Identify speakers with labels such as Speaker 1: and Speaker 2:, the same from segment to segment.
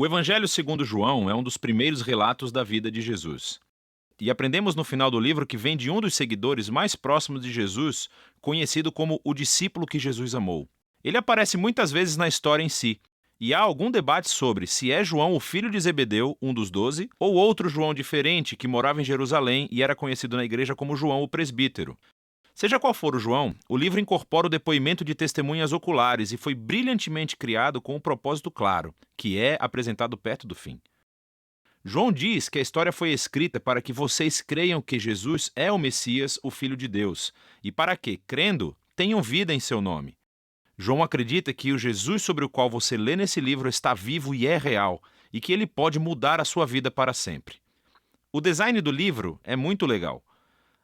Speaker 1: O Evangelho segundo João é um dos primeiros relatos da vida de Jesus. E aprendemos no final do livro que vem de um dos seguidores mais próximos de Jesus, conhecido como o discípulo que Jesus amou. Ele aparece muitas vezes na história em si, e há algum debate sobre se é João o filho de Zebedeu, um dos 12, ou outro João diferente que morava em Jerusalém e era conhecido na igreja como João o presbítero. Seja qual for o João, o livro incorpora o depoimento de testemunhas oculares e foi brilhantemente criado com um propósito claro, que é apresentado perto do fim. João diz que a história foi escrita para que vocês creiam que Jesus é o Messias, o Filho de Deus, e para que, crendo, tenham vida em seu nome. João acredita que o Jesus sobre o qual você lê nesse livro está vivo e é real, e que ele pode mudar a sua vida para sempre. O design do livro é muito legal.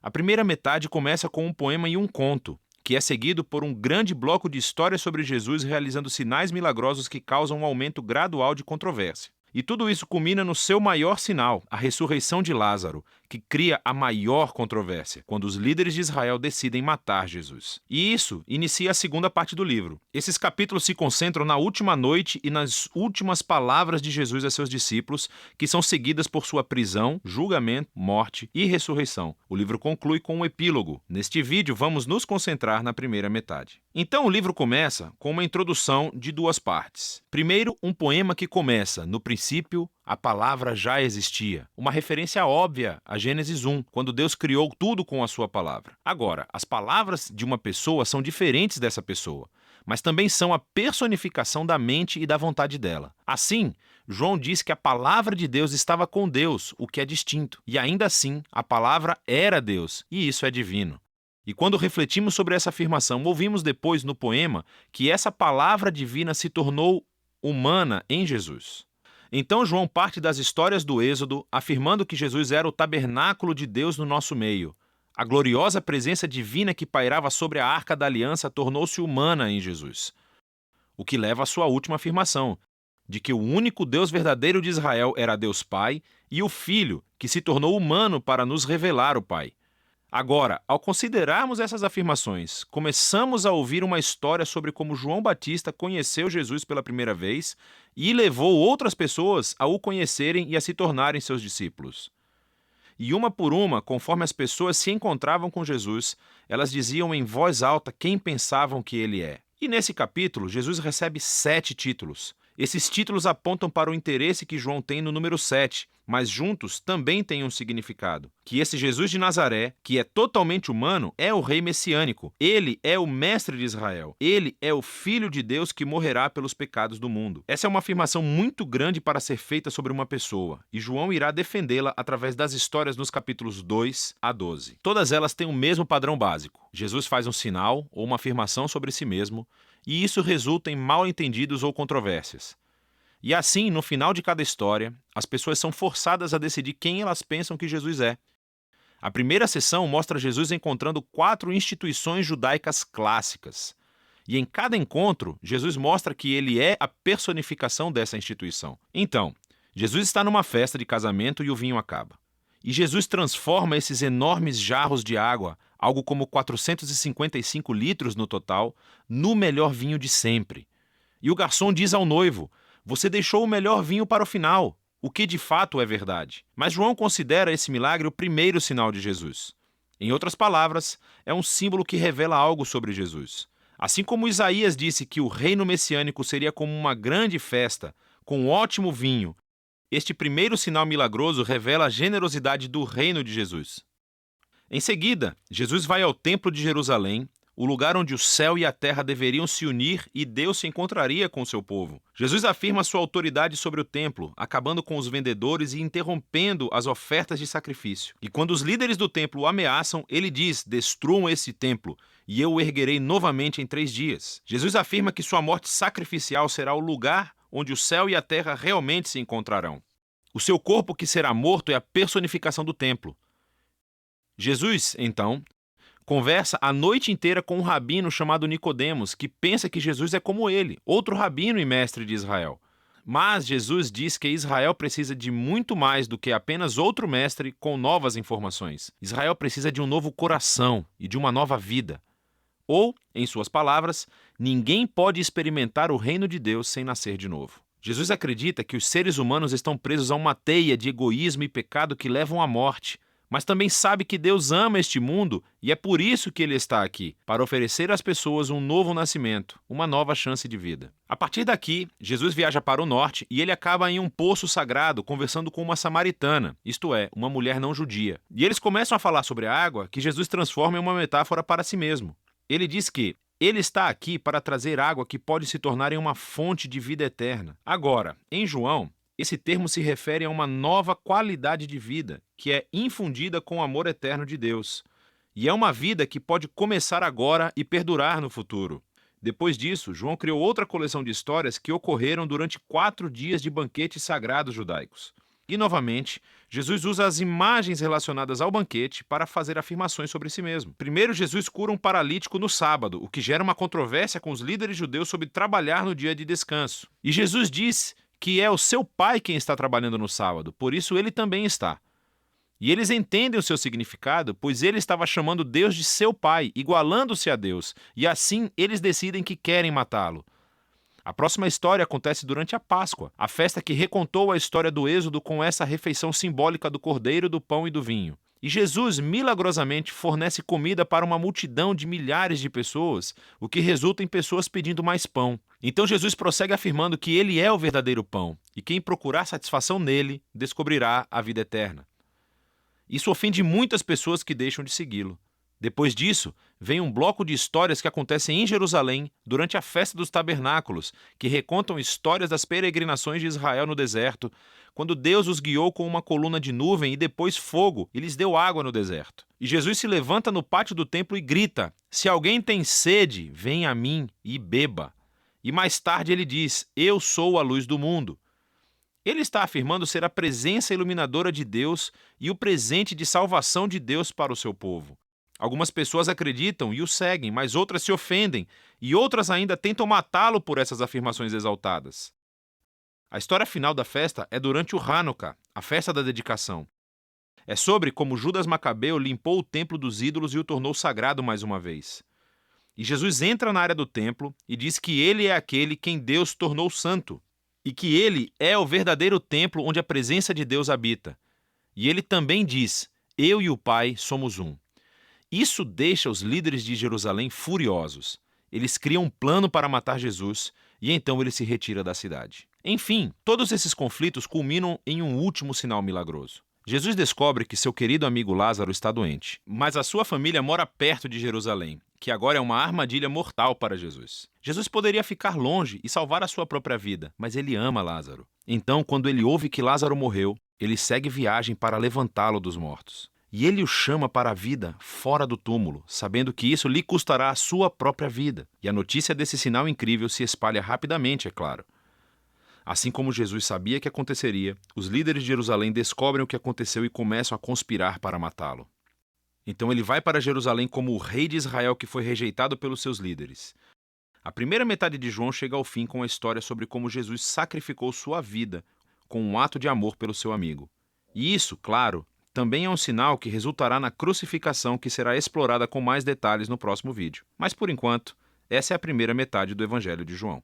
Speaker 1: A primeira metade começa com um poema e um conto, que é seguido por um grande bloco de histórias sobre Jesus realizando sinais milagrosos que causam um aumento gradual de controvérsia. E tudo isso culmina no seu maior sinal, a ressurreição de Lázaro, que cria a maior controvérsia, quando os líderes de Israel decidem matar Jesus. E isso inicia a segunda parte do livro. Esses capítulos se concentram na última noite e nas últimas palavras de Jesus a seus discípulos, que são seguidas por sua prisão, julgamento, morte e ressurreição. O livro conclui com um epílogo. Neste vídeo, vamos nos concentrar na primeira metade. Então, o livro começa com uma introdução de duas partes. Primeiro, um poema que começa, no princípio, a palavra já existia. Uma referência óbvia a Gênesis 1, quando Deus criou tudo com a sua palavra. Agora, as palavras de uma pessoa são diferentes dessa pessoa, mas também são a personificação da mente e da vontade dela. Assim, João diz que a palavra de Deus estava com Deus, o que é distinto. E ainda assim, a palavra era Deus, e isso é divino. E quando refletimos sobre essa afirmação, ouvimos depois no poema que essa palavra divina se tornou humana em Jesus. Então João parte das histórias do Êxodo, afirmando que Jesus era o tabernáculo de Deus no nosso meio. A gloriosa presença divina que pairava sobre a Arca da Aliança tornou-se humana em Jesus. O que leva à sua última afirmação, de que o único Deus verdadeiro de Israel era Deus Pai e o Filho, que se tornou humano para nos revelar o Pai. Agora, ao considerarmos essas afirmações, começamos a ouvir uma história sobre como João Batista conheceu Jesus pela primeira vez e levou outras pessoas a o conhecerem e a se tornarem seus discípulos. E uma por uma, conforme as pessoas se encontravam com Jesus, elas diziam em voz alta quem pensavam que ele é. E nesse capítulo, Jesus recebe 7 títulos. Esses títulos apontam para o interesse que João tem no número 7, mas juntos também têm um significado. Que esse Jesus de Nazaré, que é totalmente humano, é o rei messiânico. Ele é o mestre de Israel. Ele é o Filho de Deus que morrerá pelos pecados do mundo. Essa é uma afirmação muito grande para ser feita sobre uma pessoa, e João irá defendê-la através das histórias nos capítulos 2 a 12. Todas elas têm o mesmo padrão básico. Jesus faz um sinal ou uma afirmação sobre si mesmo, e isso resulta em mal-entendidos ou controvérsias. E assim, no final de cada história, as pessoas são forçadas a decidir quem elas pensam que Jesus é. A primeira sessão mostra Jesus encontrando 4 instituições judaicas clássicas. E em cada encontro, Jesus mostra que ele é a personificação dessa instituição. Então, Jesus está numa festa de casamento e o vinho acaba. E Jesus transforma esses enormes jarros de água, algo como 455 litros no total, no melhor vinho de sempre. E o garçom diz ao noivo: "Você deixou o melhor vinho para o final", o que de fato é verdade. Mas João considera esse milagre o primeiro sinal de Jesus. Em outras palavras, é um símbolo que revela algo sobre Jesus. Assim como Isaías disse que o reino messiânico seria como uma grande festa, com ótimo vinho, este primeiro sinal milagroso revela a generosidade do reino de Jesus. Em seguida, Jesus vai ao Templo de Jerusalém, o lugar onde o céu e a terra deveriam se unir e Deus se encontraria com seu povo. Jesus afirma sua autoridade sobre o templo, acabando com os vendedores e interrompendo as ofertas de sacrifício. E quando os líderes do templo o ameaçam, ele diz: "Destruam esse templo, e eu o erguerei novamente em 3 dias. Jesus afirma que sua morte sacrificial será o lugar onde o céu e a terra realmente se encontrarão. O seu corpo que será morto é a personificação do templo. Jesus, então, conversa a noite inteira com um rabino chamado Nicodemos, que pensa que Jesus é como ele, outro rabino e mestre de Israel. Mas Jesus diz que Israel precisa de muito mais do que apenas outro mestre com novas informações. Israel precisa de um novo coração e de uma nova vida. Ou, em suas palavras, ninguém pode experimentar o reino de Deus sem nascer de novo. Jesus acredita que os seres humanos estão presos a uma teia de egoísmo e pecado que levam à morte, mas também sabe que Deus ama este mundo e é por isso que ele está aqui, para oferecer às pessoas um novo nascimento, uma nova chance de vida. A partir daqui, Jesus viaja para o norte e ele acaba em um poço sagrado conversando com uma samaritana, isto é, uma mulher não judia. E eles começam a falar sobre a água que Jesus transforma em uma metáfora para si mesmo. Ele diz que ele está aqui para trazer água que pode se tornar em uma fonte de vida eterna. Agora, em João, esse termo se refere a uma nova qualidade de vida, que é infundida com o amor eterno de Deus. E é uma vida que pode começar agora e perdurar no futuro. Depois disso, João criou outra coleção de histórias que ocorreram durante 4 dias de banquetes sagrados judaicos. E, novamente, Jesus usa as imagens relacionadas ao banquete para fazer afirmações sobre si mesmo. Primeiro, Jesus cura um paralítico no sábado, o que gera uma controvérsia com os líderes judeus sobre trabalhar no dia de descanso. E Jesus diz que é o seu pai quem está trabalhando no sábado, por isso ele também está. E eles entendem o seu significado, pois ele estava chamando Deus de seu pai, igualando-se a Deus, e assim eles decidem que querem matá-lo. A próxima história acontece durante a Páscoa, a festa que recontou a história do Êxodo com essa refeição simbólica do cordeiro, do pão e do vinho. E Jesus, milagrosamente, fornece comida para uma multidão de milhares de pessoas, o que resulta em pessoas pedindo mais pão. Então Jesus prossegue afirmando que ele é o verdadeiro pão, e quem procurar satisfação nele, descobrirá a vida eterna. Isso ofende muitas pessoas que deixam de segui-lo. Depois disso, vem um bloco de histórias que acontecem em Jerusalém durante a festa dos tabernáculos, que recontam histórias das peregrinações de Israel no deserto, quando Deus os guiou com uma coluna de nuvem e depois fogo e lhes deu água no deserto. E Jesus se levanta no pátio do templo e grita: "Se alguém tem sede, venha a mim e beba." E mais tarde ele diz: "Eu sou a luz do mundo." Ele está afirmando ser a presença iluminadora de Deus e o presente de salvação de Deus para o seu povo. Algumas pessoas acreditam e o seguem, mas outras se ofendem, e outras ainda tentam matá-lo por essas afirmações exaltadas. A história final da festa é durante o Hanukkah, a festa da dedicação. É sobre como Judas Macabeu limpou o templo dos ídolos e o tornou sagrado mais uma vez. E Jesus entra na área do templo e diz que ele é aquele quem Deus tornou santo, e que ele é o verdadeiro templo onde a presença de Deus habita. E ele também diz: "Eu e o Pai somos um." Isso deixa os líderes de Jerusalém furiosos. Eles criam um plano para matar Jesus e então ele se retira da cidade. Enfim, todos esses conflitos culminam em um último sinal milagroso. Jesus descobre que seu querido amigo Lázaro está doente, mas a sua família mora perto de Jerusalém, que agora é uma armadilha mortal para Jesus. Jesus poderia ficar longe e salvar a sua própria vida, mas ele ama Lázaro. Então, quando ele ouve que Lázaro morreu, ele segue viagem para levantá-lo dos mortos. E ele o chama para a vida fora do túmulo, sabendo que isso lhe custará a sua própria vida. E a notícia desse sinal incrível se espalha rapidamente, é claro. Assim como Jesus sabia que aconteceria, os líderes de Jerusalém descobrem o que aconteceu e começam a conspirar para matá-lo. Então ele vai para Jerusalém como o rei de Israel que foi rejeitado pelos seus líderes. A primeira metade de João chega ao fim com a história sobre como Jesus sacrificou sua vida com um ato de amor pelo seu amigo. E isso, claro, também é um sinal que resultará na crucificação que será explorada com mais detalhes no próximo vídeo. Mas por enquanto, essa é a primeira metade do Evangelho de João.